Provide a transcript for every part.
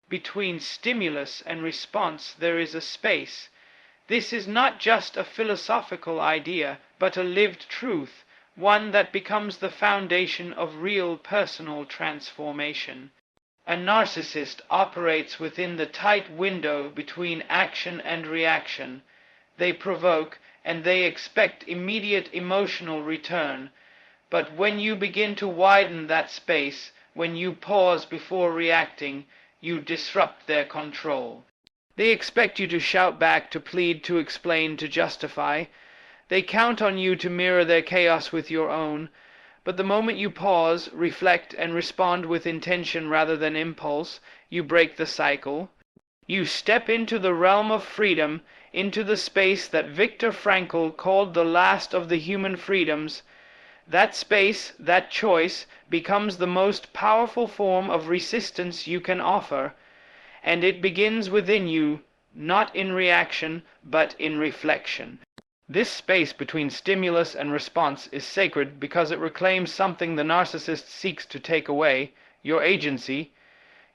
Between stimulus and response there is a space. This is not just a philosophical idea, but a lived truth, one that becomes the foundation of real personal transformation. A narcissist operates within the tight window between action and reaction. They provoke, and they expect immediate emotional return. But when you begin to widen that space, when you pause before reacting, you disrupt their control. They expect you to shout back, to plead, to explain, to justify. They count on you to mirror their chaos with your own. But the moment you pause, reflect, and respond with intention rather than impulse, you break the cycle. You step into the realm of freedom, into the space that Viktor Frankl called the last of the human freedoms. That space, that choice, becomes the most powerful form of resistance you can offer, and it begins within you, not in reaction, but in reflection. This space between stimulus and response is sacred because it reclaims something the narcissist seeks to take away, your agency.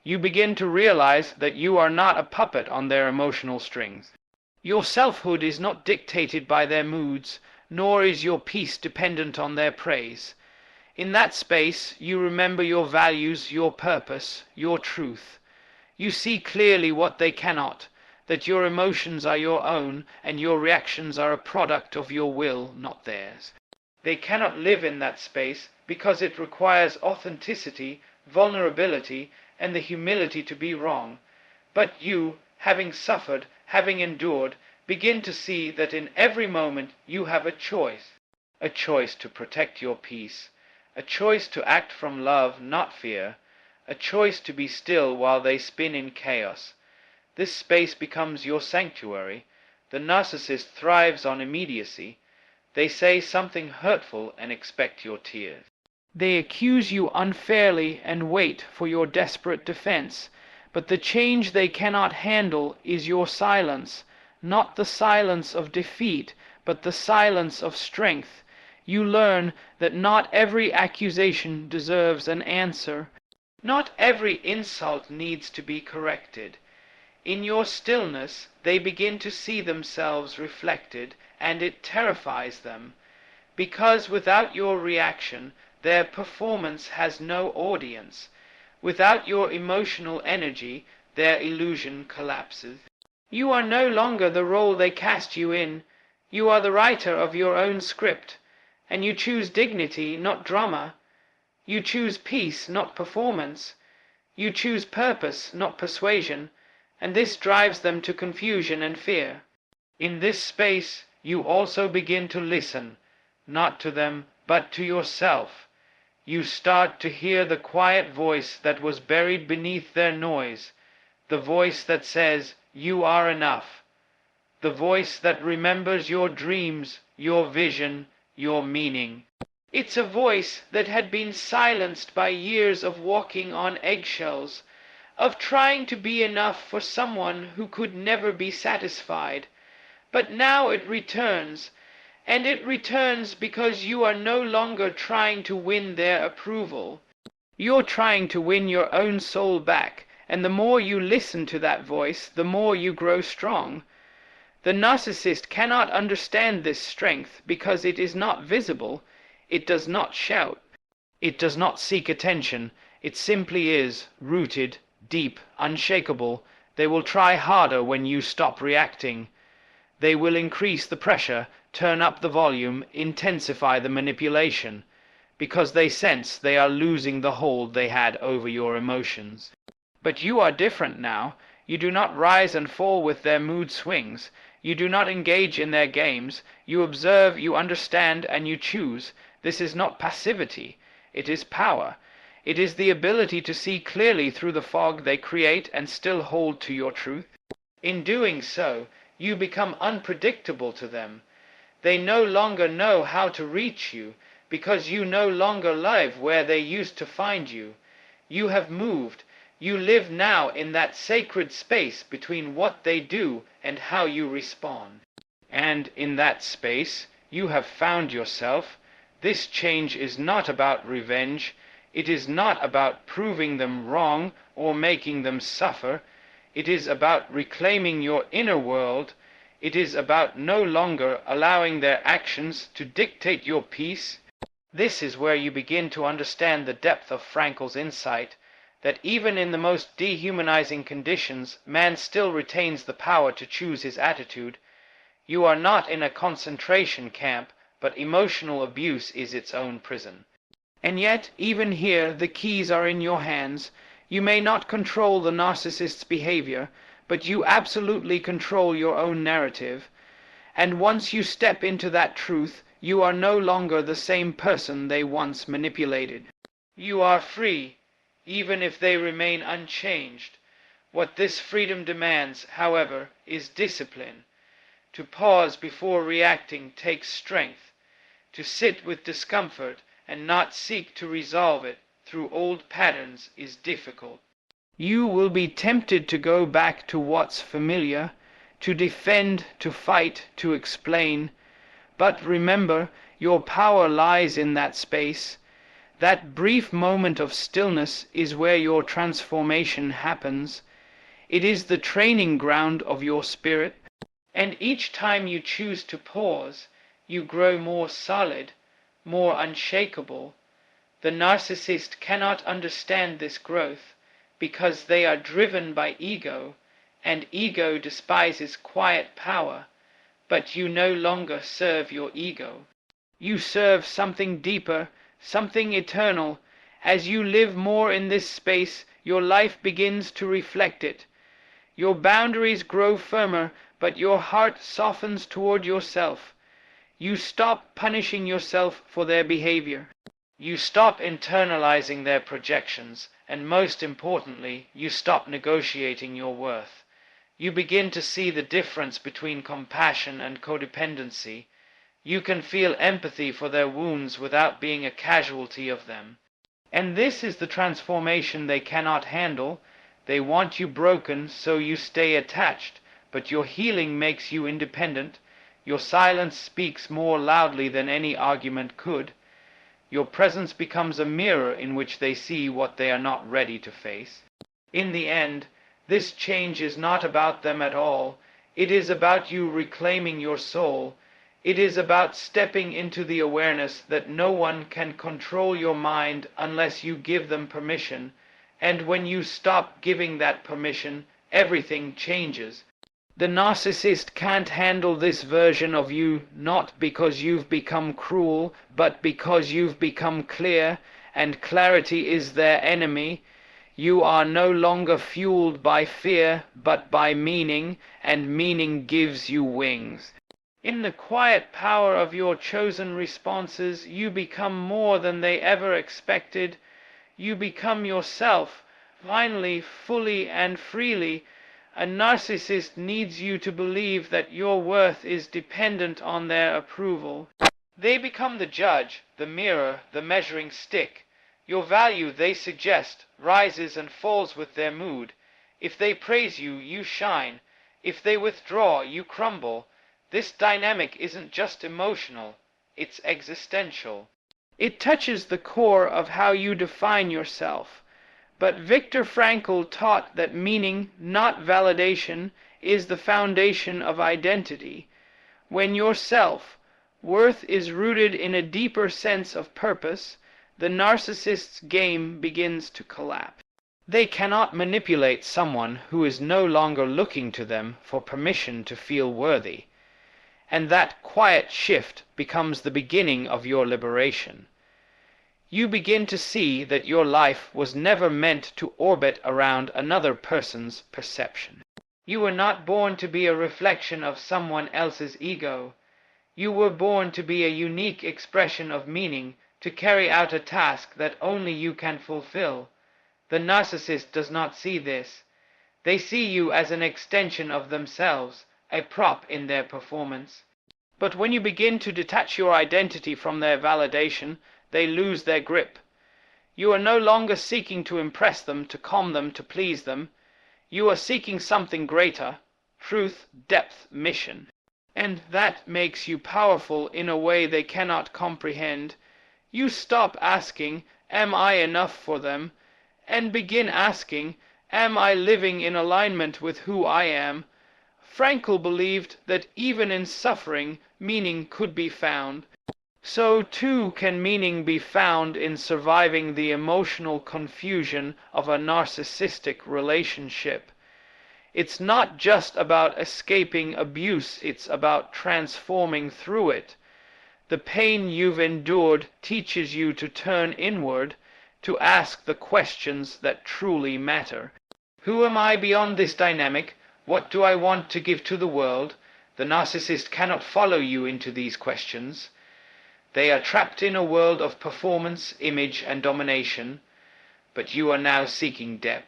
You begin to realize that you are not a puppet on their emotional strings. Your selfhood is not dictated by their moods, nor is your peace dependent on their praise. In that space, you remember your values, your purpose, your truth. You see clearly what they cannot, that your emotions are your own, and your reactions are a product of your will, not theirs. They cannot live in that space because it requires authenticity, vulnerability, and the humility to be wrong. But you, having suffered, having endured, begin to see that in every moment you have a choice to protect your peace, a choice to act from love, not fear, a choice to be still while they spin in chaos. This space becomes your sanctuary. The narcissist thrives on immediacy. They say something hurtful and expect your tears. They accuse you unfairly and wait for your desperate defense. But the change they cannot handle is your silence, not the silence of defeat, but the silence of strength. You learn that not every accusation deserves an answer. Not every insult needs to be corrected. In your stillness, they begin to see themselves reflected, and it terrifies them, because without your reaction, their performance has no audience. Without your emotional energy, their illusion collapses. You are no longer the role they cast you in. You are the writer of your own script, and you choose dignity, not drama. You choose peace, not performance. You choose purpose, not persuasion, and this drives them to confusion and fear. In this space, you also begin to listen, not to them, but to yourself. You start to hear the quiet voice that was buried beneath their noise, the voice that says, "You are enough," the voice that remembers your dreams, your vision, your meaning. It's a voice that had been silenced by years of walking on eggshells, of trying to be enough for someone who could never be satisfied. But now it returns, and it returns because you are no longer trying to win their approval. You're trying to win your own soul back, and the more you listen to that voice, the more you grow strong. The narcissist cannot understand this strength because it is not visible. It does not shout. It does not seek attention. It simply is, rooted, deep, unshakable. They will try harder when you stop reacting. They will increase the pressure, turn up the volume, intensify the manipulation, because they sense they are losing the hold they had over your emotions. But you are different now. You do not rise and fall with their mood swings. You do not engage in their games. You observe, you understand, and you choose. This is not passivity. It is power. It is the ability to see clearly through the fog they create and still hold to your truth. In doing so, you become unpredictable to them. They no longer know how to reach you, because you no longer live where they used to find you. You have moved. You live now in that sacred space between what they do and how you respond. And in that space, you have found yourself. This change is not about revenge. It is not about proving them wrong or making them suffer. It is about reclaiming your inner world. It is about no longer allowing their actions to dictate your peace. This is where you begin to understand the depth of Frankl's insight, that even in the most dehumanizing conditions, man still retains the power to choose his attitude. You are not in a concentration camp, but emotional abuse is its own prison. And yet, even here, the keys are in your hands. You may not control the narcissist's behavior, but you absolutely control your own narrative. And once you step into that truth, you are no longer the same person they once manipulated. You are free, even if they remain unchanged. What this freedom demands, however, is discipline. To pause before reacting takes strength. To sit with discomfort and not seek to resolve it through old patterns is difficult. You will be tempted to go back to what's familiar, to defend, to fight, to explain. But remember, your power lies in that space. That brief moment of stillness is where your transformation happens. It is the training ground of your spirit. And each time you choose to pause, you grow more solid, more unshakable. The narcissist cannot understand this growth because they are driven by ego, and ego despises quiet power. But you no longer serve your ego. You serve something deeper, something eternal. As you live more in this space, your life begins to reflect it. Your boundaries grow firmer, but your heart softens toward yourself. You stop punishing yourself for their behavior. You stop internalizing their projections, and most importantly, you stop negotiating your worth. You begin to see the difference between compassion and codependency. You can feel empathy for their wounds without being a casualty of them. And this is the transformation they cannot handle. They want you broken, so you stay attached. But your healing makes you independent. Your silence speaks more loudly than any argument could. Your presence becomes a mirror in which they see what they are not ready to face. In the end, this change is not about them at all. It is about you reclaiming your soul. It is about stepping into the awareness that no one can control your mind unless you give them permission. And when you stop giving that permission, everything changes. The narcissist can't handle this version of you, not because you've become cruel, but because you've become clear, and clarity is their enemy. You are no longer fueled by fear, but by meaning, and meaning gives you wings. In the quiet power of your chosen responses, you become more than they ever expected. You become yourself, finally, fully and freely. A narcissist needs you to believe that your worth is dependent on their approval. They become the judge, the mirror, the measuring stick. Your value, they suggest, rises and falls with their mood. If they praise you, you shine. If they withdraw, you crumble. This dynamic isn't just emotional, it's existential. It touches the core of how you define yourself. But Viktor Frankl taught that meaning, not validation, is the foundation of identity. When your self-worth is rooted in a deeper sense of purpose, the narcissist's game begins to collapse. They cannot manipulate someone who is no longer looking to them for permission to feel worthy. And that quiet shift becomes the beginning of your liberation. You begin to see that your life was never meant to orbit around another person's perception. You were not born to be a reflection of someone else's ego. You were born to be a unique expression of meaning, to carry out a task that only you can fulfill. The narcissist does not see this. They see you as an extension of themselves, a prop in their performance. But when you begin to detach your identity from their validation, they lose their grip. You are no longer seeking to impress them, to calm them, to please them. You are seeking something greater: truth, depth, mission. And that makes you powerful in a way they cannot comprehend. You stop asking, "Am I enough for them?" and begin asking, am I living in alignment with who I am? Frankl believed that even in suffering, meaning could be found. So too can meaning be found in surviving the emotional confusion of a narcissistic relationship. It's not just about escaping abuse, it's about transforming through it. The pain you've endured teaches you to turn inward, to ask the questions that truly matter. Who am I beyond this dynamic? What do I want to give to the world? The narcissist cannot follow you into these questions. They are trapped in a world of performance, image, and domination, but you are now seeking depth.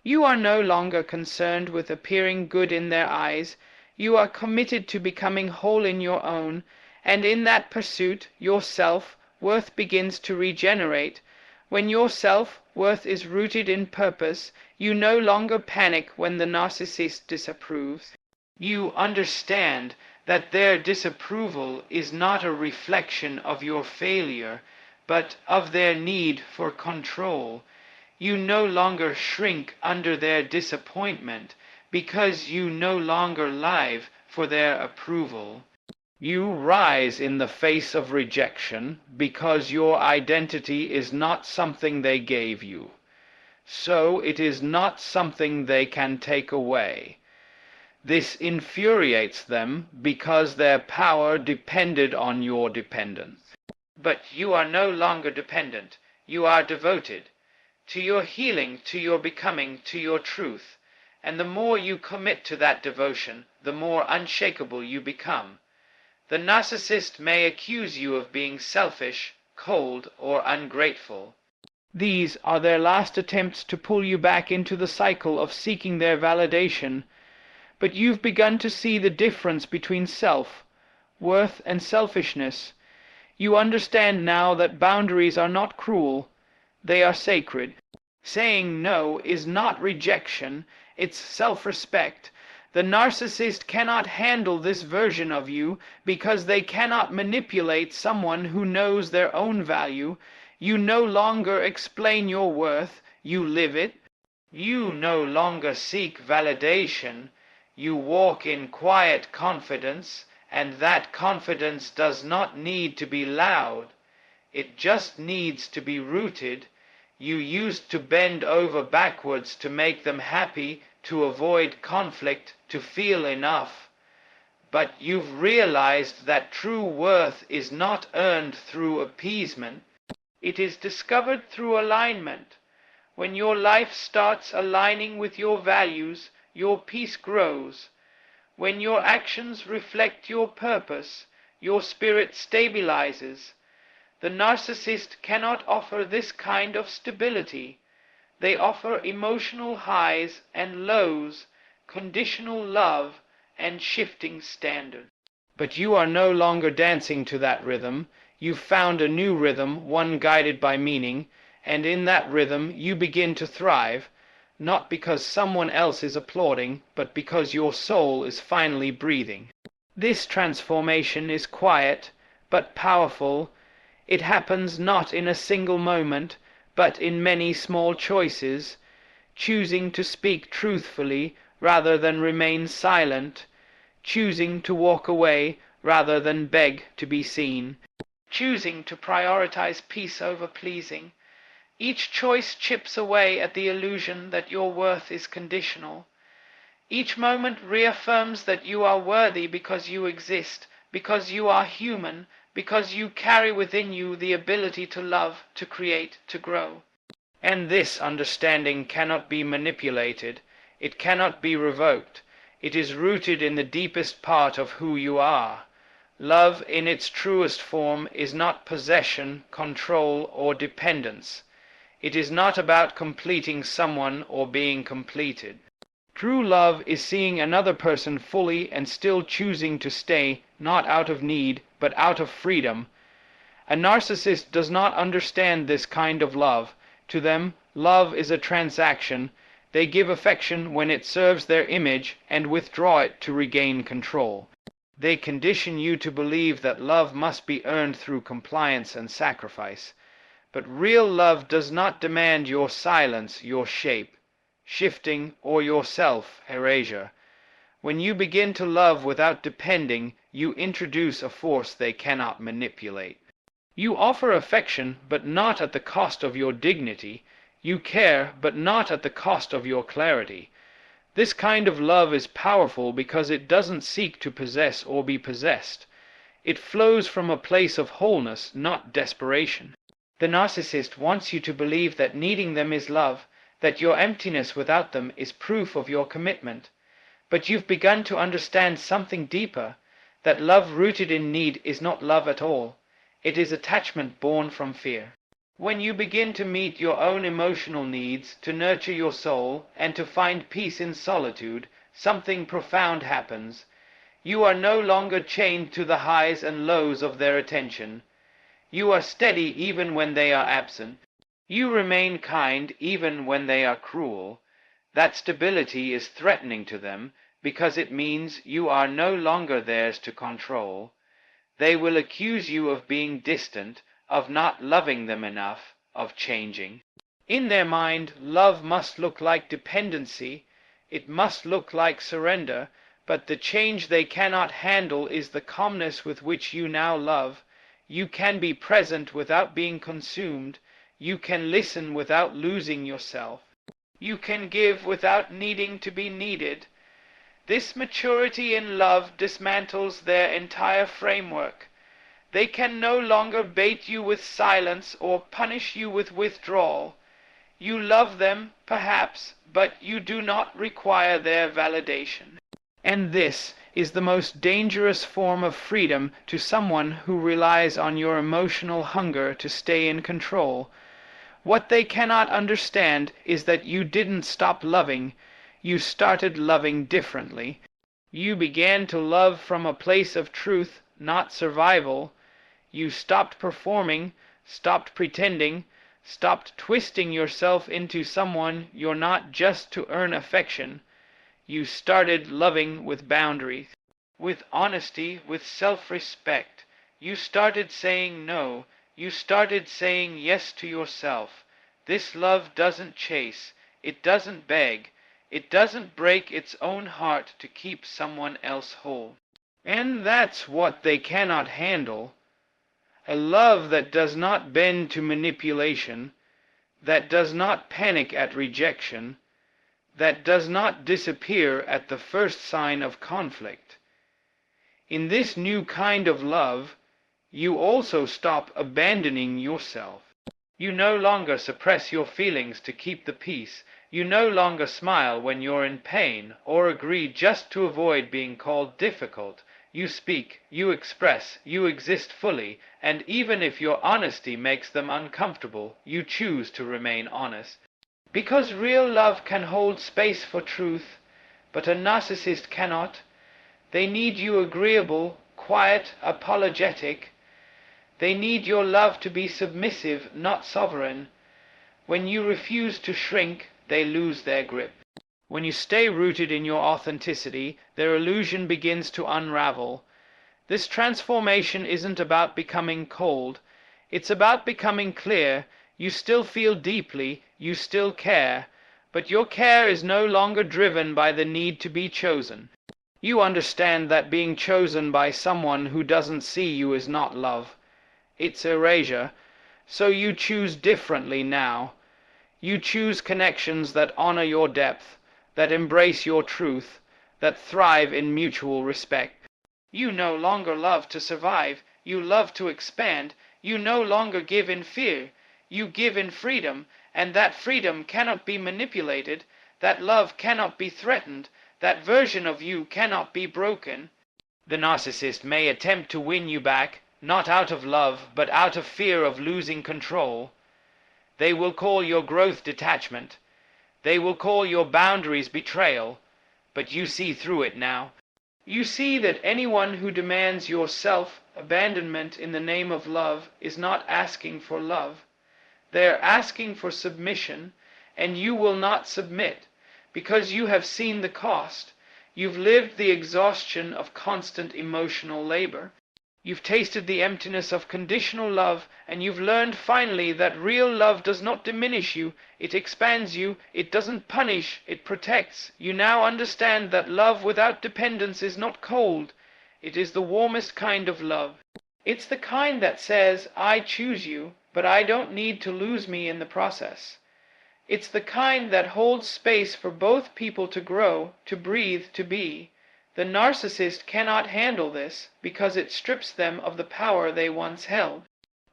You are no longer concerned with appearing good in their eyes. You are committed to becoming whole in your own, and in that pursuit, your self-worth begins to regenerate. When your self-worth is rooted in purpose, you no longer panic when the narcissist disapproves. You understand that their disapproval is not a reflection of your failure, but of their need for control. You no longer shrink under their disappointment because you no longer live for their approval. You rise in the face of rejection because your identity is not something they gave you. So it is not something they can take away. This infuriates them because their power depended on your dependence. But you are no longer dependent. You are devoted to your healing, to your becoming, to your truth. And the more you commit to that devotion, the more unshakable you become. The narcissist may accuse you of being selfish, cold, or ungrateful. These are their last attempts to pull you back into the cycle of seeking their validation. But you've begun to see the difference between self-worth and selfishness. You understand now that boundaries are not cruel, they are sacred. Saying no is not rejection, it's self-respect. The narcissist cannot handle this version of you because they cannot manipulate someone who knows their own value. You no longer explain your worth, you live it. You no longer seek validation. You walk in quiet confidence, and that confidence does not need to be loud. It just needs to be rooted. You used to bend over backwards to make them happy, to avoid conflict, to feel enough. But you've realized that true worth is not earned through appeasement. It is discovered through alignment. When your life starts aligning with your values, your peace grows. When your actions reflect your purpose, your spirit stabilizes. The narcissist cannot offer this kind of stability. They offer emotional highs and lows, conditional love, and shifting standards. But you are no longer dancing to that rhythm. You've found a new rhythm, one guided by meaning, and in that rhythm you begin to thrive, not because someone else is applauding, but because your soul is finally breathing. This transformation is quiet, but powerful. It happens not in a single moment, but in many small choices, choosing to speak truthfully rather than remain silent, choosing to walk away rather than beg to be seen, choosing to prioritize peace over pleasing. Each choice chips away at the illusion that your worth is conditional. Each moment reaffirms that you are worthy because you exist, because you are human, because you carry within you the ability to love, to create, to grow. And this understanding cannot be manipulated. It cannot be revoked. It is rooted in the deepest part of who you are. Love in its truest form is not possession, control, or dependence. It is not about completing someone or being completed. True love is seeing another person fully and still choosing to stay, not out of need, but out of freedom. A narcissist does not understand this kind of love. To them, love is a transaction. They give affection when it serves their image and withdraw it to regain control. They condition you to believe that love must be earned through compliance and sacrifice. But real love does not demand your silence, your shape, shifting, or your self-erasure. When you begin to love without depending, you introduce a force they cannot manipulate. You offer affection, but not at the cost of your dignity. You care, but not at the cost of your clarity. This kind of love is powerful because it doesn't seek to possess or be possessed. It flows from a place of wholeness, not desperation. The narcissist wants you to believe that needing them is love, that your emptiness without them is proof of your commitment. But you've begun to understand something deeper, that love rooted in need is not love at all. It is attachment born from fear. When you begin to meet your own emotional needs, to nurture your soul, and to find peace in solitude, something profound happens. You are no longer chained to the highs and lows of their attention. You are steady even when they are absent. You remain kind even when they are cruel. That stability is threatening to them, because it means you are no longer theirs to control. They will accuse you of being distant, of not loving them enough, of changing. In their mind, love must look like dependency, it must look like surrender, but the change they cannot handle is the calmness with which you now love. You can be present without being consumed. You can listen without losing yourself. You can give without needing to be needed. This maturity in love dismantles their entire framework. They can no longer bait you with silence or punish you with withdrawal. You love them, perhaps, but you do not require their validation. And this is the most dangerous form of freedom to someone who relies on your emotional hunger to stay in control. What they cannot understand is that you didn't stop loving, you started loving differently. You began to love from a place of truth, not survival. You stopped performing, stopped pretending, stopped twisting yourself into someone you're not just to earn affection. You started loving with boundaries, with honesty, with self-respect. You started saying no. You started saying yes to yourself. This love doesn't chase. It doesn't beg. It doesn't break its own heart to keep someone else whole. And that's what they cannot handle. A love that does not bend to manipulation, that does not panic at rejection, that does not disappear at the first sign of conflict. In this new kind of love, you also stop abandoning yourself. You no longer suppress your feelings to keep the peace. You no longer smile when you're in pain, or agree just to avoid being called difficult. You speak, you express, you exist fully, and even if your honesty makes them uncomfortable, you choose to remain honest. Because real love can hold space for truth, but a narcissist cannot. They need you agreeable, quiet, apologetic. They need your love to be submissive, not sovereign. When you refuse to shrink, they lose their grip. When you stay rooted in your authenticity, their illusion begins to unravel. This transformation isn't about becoming cold. It's about becoming clear. You still feel deeply, you still care, but your care is no longer driven by the need to be chosen. You understand that being chosen by someone who doesn't see you is not love. It's erasure. So you choose differently now. You choose connections that honor your depth, that embrace your truth, that thrive in mutual respect. You no longer love to survive, you love to expand. You no longer give in fear, you give in freedom, and that freedom cannot be manipulated, that love cannot be threatened, that version of you cannot be broken. The narcissist may attempt to win you back, not out of love, but out of fear of losing control. They will call your growth detachment. They will call your boundaries betrayal, but you see through it now. You see that anyone who demands your self-abandonment in the name of love is not asking for love. They're asking for submission, and you will not submit, because you have seen the cost. You've lived the exhaustion of constant emotional labor. You've tasted the emptiness of conditional love, and you've learned finally that real love does not diminish you, it expands you, it doesn't punish, it protects. You now understand that love without dependence is not cold, it is the warmest kind of love. It's the kind that says, I choose you, but I don't need to lose me in the process. It's the kind that holds space for both people to grow, to breathe, to be. The narcissist cannot handle this because it strips them of the power they once held.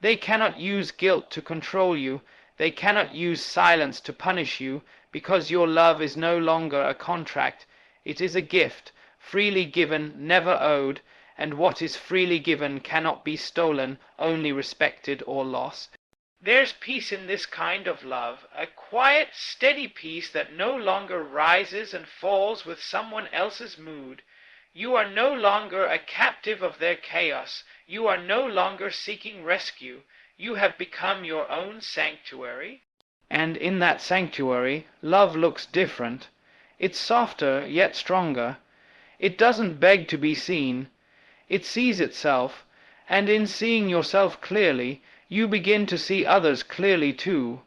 They cannot use guilt to control you. They cannot use silence to punish you because your love is no longer a contract. It is a gift, freely given, never owed, and what is freely given cannot be stolen, only respected or lost. There's peace in this kind of love, a quiet, steady peace that no longer rises and falls with someone else's mood. You are no longer a captive of their chaos. You are no longer seeking rescue. You have become your own sanctuary. And in that sanctuary, love looks different. It's softer, yet stronger. It doesn't beg to be seen. It sees itself, and in seeing yourself clearly, you begin to see others clearly too.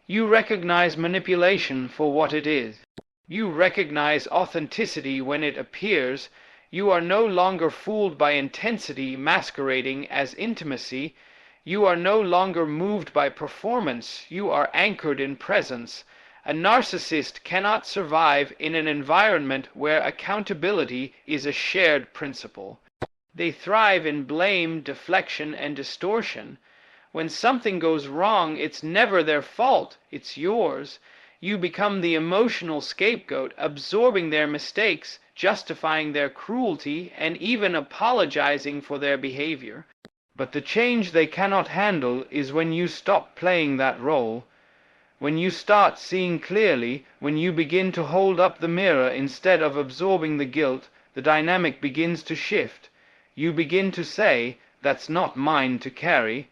You recognize manipulation for what it is. You recognize authenticity when it appears. You are no longer fooled by intensity masquerading as intimacy. You are no longer moved by performance. You are anchored in presence. A narcissist cannot survive in an environment where accountability is a shared principle. They thrive in blame, deflection, and distortion. When something goes wrong, it's never their fault, it's yours. You become the emotional scapegoat, absorbing their mistakes, justifying their cruelty, and even apologizing for their behavior. But the change they cannot handle is when you stop playing that role. When you start seeing clearly, when you begin to hold up the mirror instead of absorbing the guilt, the dynamic begins to shift. You begin to say, "That's not mine to carry."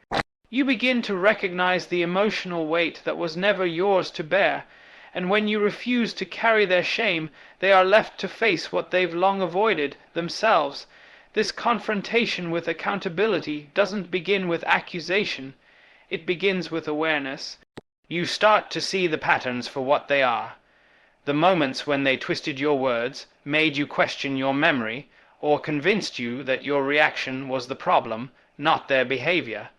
You begin to recognize the emotional weight that was never yours to bear, and when you refuse to carry their shame, they are left to face what they've long avoided, themselves. This confrontation with accountability doesn't begin with accusation, it begins with awareness. You start to see the patterns for what they are. The moments when they twisted your words, made you question your memory, or convinced you that your reaction was the problem, not their behavior.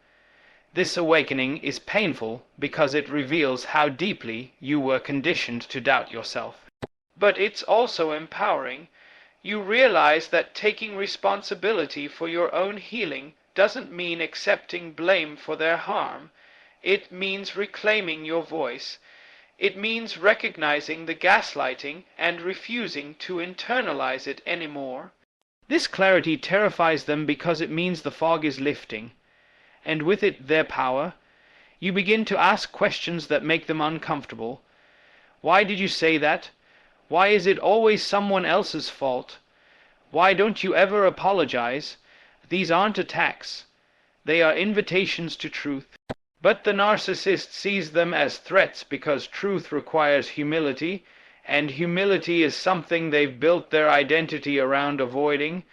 This awakening is painful because it reveals how deeply you were conditioned to doubt yourself. But it's also empowering. You realize that taking responsibility for your own healing doesn't mean accepting blame for their harm. It means reclaiming your voice. It means recognizing the gaslighting and refusing to internalize it anymore. This clarity terrifies them because it means the fog is lifting. And with it their power. You begin to ask questions that make them uncomfortable. Why did you say that? Why is it always someone else's fault? Why don't you ever apologize? These aren't attacks. They are invitations to truth. But the narcissist sees them as threats because truth requires humility, and humility is something they've built their identity around avoiding.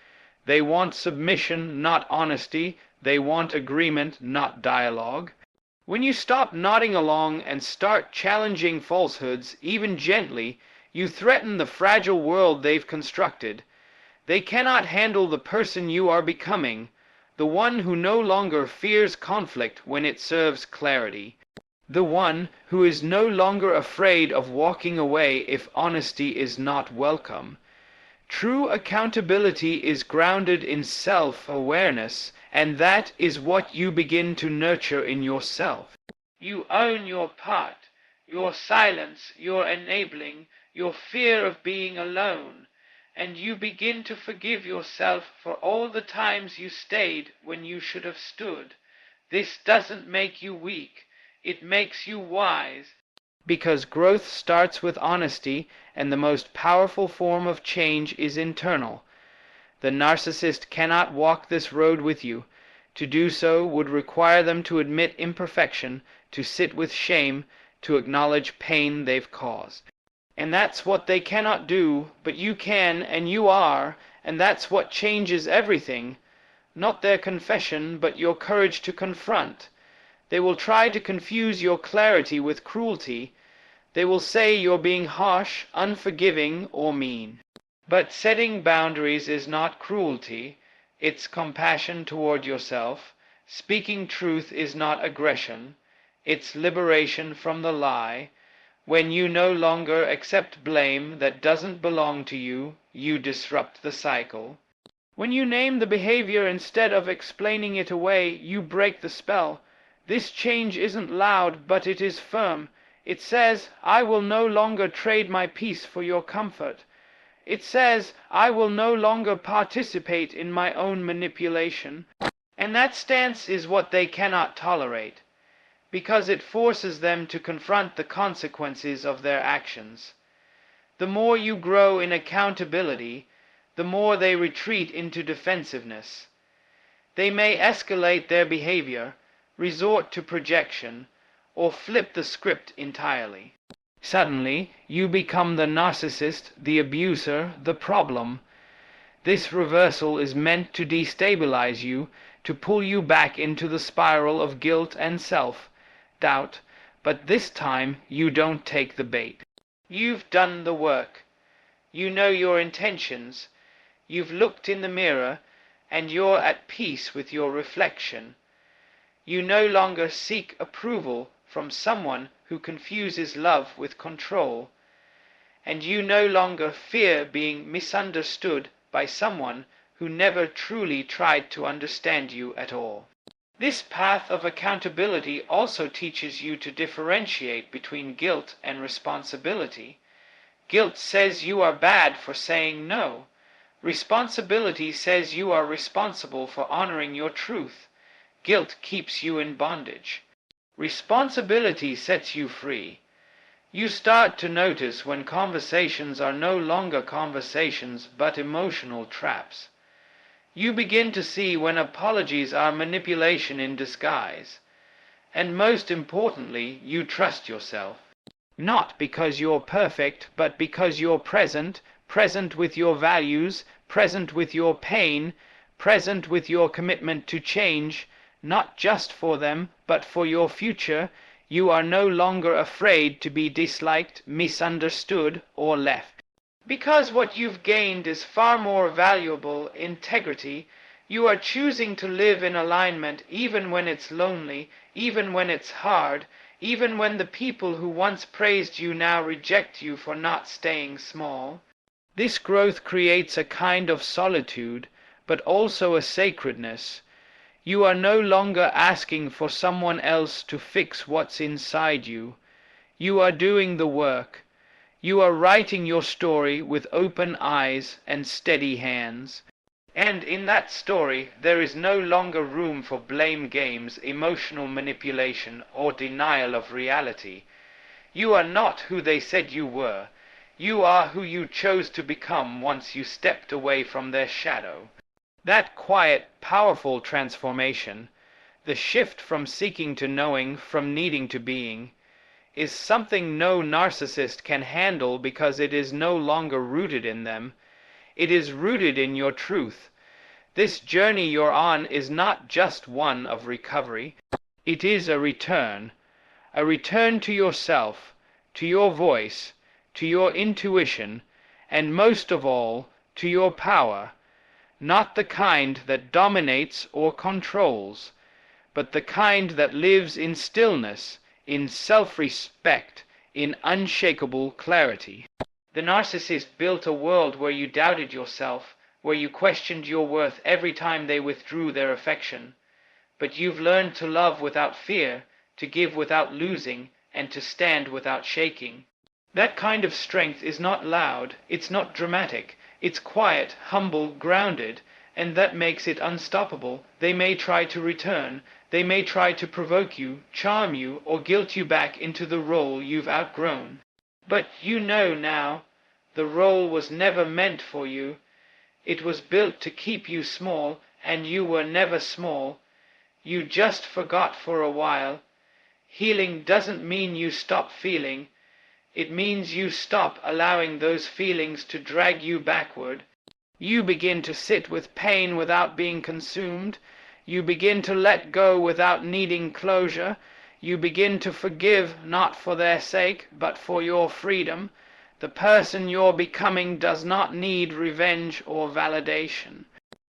They want submission, not honesty. They want agreement, not dialogue. When you stop nodding along and start challenging falsehoods, even gently, you threaten the fragile world they've constructed. They cannot handle the person you are becoming, the one who no longer fears conflict when it serves clarity, the one who is no longer afraid of walking away if honesty is not welcome. True accountability is grounded in self-awareness, and that is what you begin to nurture in yourself. You own your part, your silence, your enabling, your fear of being alone, and you begin to forgive yourself for all the times you stayed when you should have stood. This doesn't make you weak, it makes you wise. Because growth starts with honesty, and the most powerful form of change is internal. The narcissist cannot walk this road with you. To do so would require them to admit imperfection, to sit with shame, to acknowledge pain they've caused. And that's what they cannot do, but you can, and you are, and that's what changes everything. not their confession, but your courage to confront. They will try to confuse your clarity with cruelty. They will say you're being harsh, unforgiving, or mean. But setting boundaries is not cruelty, it's compassion toward yourself. Speaking truth is not aggression, it's liberation from the lie. When you no longer accept blame that doesn't belong to you, you disrupt the cycle. When you name the behavior instead of explaining it away, you break the spell. This change isn't loud, but it is firm. It says, I will no longer trade my peace for your comfort. It says, I will no longer participate in my own manipulation. And that stance is what they cannot tolerate, because it forces them to confront the consequences of their actions. The more you grow in accountability, the more they retreat into defensiveness. They may escalate their behavior, resort to projection, or flip the script entirely. Suddenly, you become the narcissist, the abuser, the problem. This reversal is meant to destabilize you, to pull you back into the spiral of guilt and self-doubt, but this time you don't take the bait. You've done the work. You know your intentions. You've looked in the mirror, and you're at peace with your reflection. You no longer seek approval from someone who confuses love with control, and you no longer fear being misunderstood by someone who never truly tried to understand you at all. This path of accountability also teaches you to differentiate between guilt and responsibility. Guilt says you are bad for saying no. Responsibility says you are responsible for honoring your truth. Guilt keeps you in bondage. Responsibility sets you free. You start to notice when conversations are no longer conversations but emotional traps. You begin to see when apologies are manipulation in disguise. And most importantly, you trust yourself. Not because you're perfect, but because you're present with your values, present with your pain, present with your commitment to change, not just for them, but for your future. You are no longer afraid to be disliked, misunderstood, or left. Because what you've gained is far more valuable, integrity. You are choosing to live in alignment even when it's lonely, even when it's hard, even when the people who once praised you now reject you for not staying small. This growth creates a kind of solitude, but also a sacredness. You are no longer asking for someone else to fix what's inside you. You are doing the work. You are writing your story with open eyes and steady hands. And in that story, there is no longer room for blame games, emotional manipulation, or denial of reality. You are not who they said you were. You are who you chose to become once you stepped away from their shadow. That quiet, powerful transformation, the shift from seeking to knowing, from needing to being, is something no narcissist can handle because it is no longer rooted in them. It is rooted in your truth. This journey you're on is not just one of recovery. It is a return to yourself, to your voice, to your intuition, and most of all, to your power. Not the kind that dominates or controls, but the kind that lives in stillness, in self-respect, in unshakable clarity. The narcissist built a world where you doubted yourself, where you questioned your worth every time they withdrew their affection. But you've learned to love without fear, to give without losing, and to stand without shaking. That kind of strength is not loud, it's not dramatic. It's quiet, humble, grounded, and that makes it unstoppable. They may try to return. They may try to provoke you, charm you, or guilt you back into the role you've outgrown. But you know now, the role was never meant for you. It was built to keep you small, and you were never small. You just forgot for a while. Healing doesn't mean you stop feeling. It means you stop allowing those feelings to drag you backward. You begin to sit with pain without being consumed. You begin to let go without needing closure. You begin to forgive, not for their sake, but for your freedom. The person you're becoming does not need revenge or validation.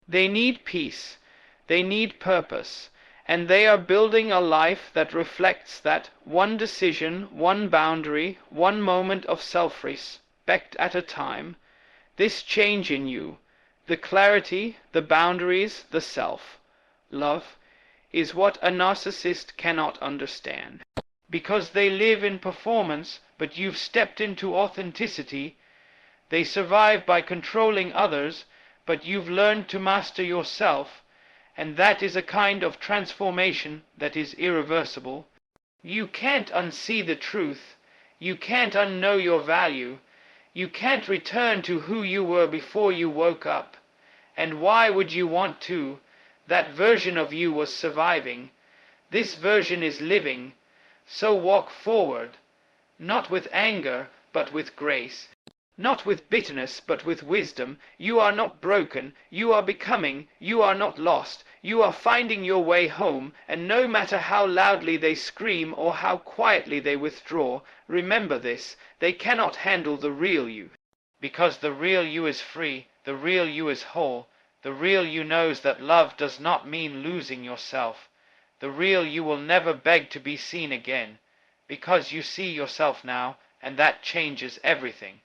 They need peace. They need purpose. And they are building a life that reflects that, one decision, one boundary, one moment of self-respect at a time. This change in you, the clarity, the boundaries, the self, love, is what a narcissist cannot understand. Because they live in performance, but you've stepped into authenticity. They survive by controlling others, but you've learned to master yourself, and that is a kind of transformation that is irreversible. You can't unsee the truth. You can't unknow your value. You can't return to who you were before you woke up. And why would you want to? That version of you was surviving. This version is living. So walk forward, not with anger, but with grace. Not with bitterness, but with wisdom. You are not broken. You are becoming. You are not lost. You are finding your way home, and no matter how loudly they scream or how quietly they withdraw, remember this: they cannot handle the real you. Because the real you is free, the real you is whole, the real you knows that love does not mean losing yourself. The real you will never beg to be seen again, because you see yourself now, and that changes everything.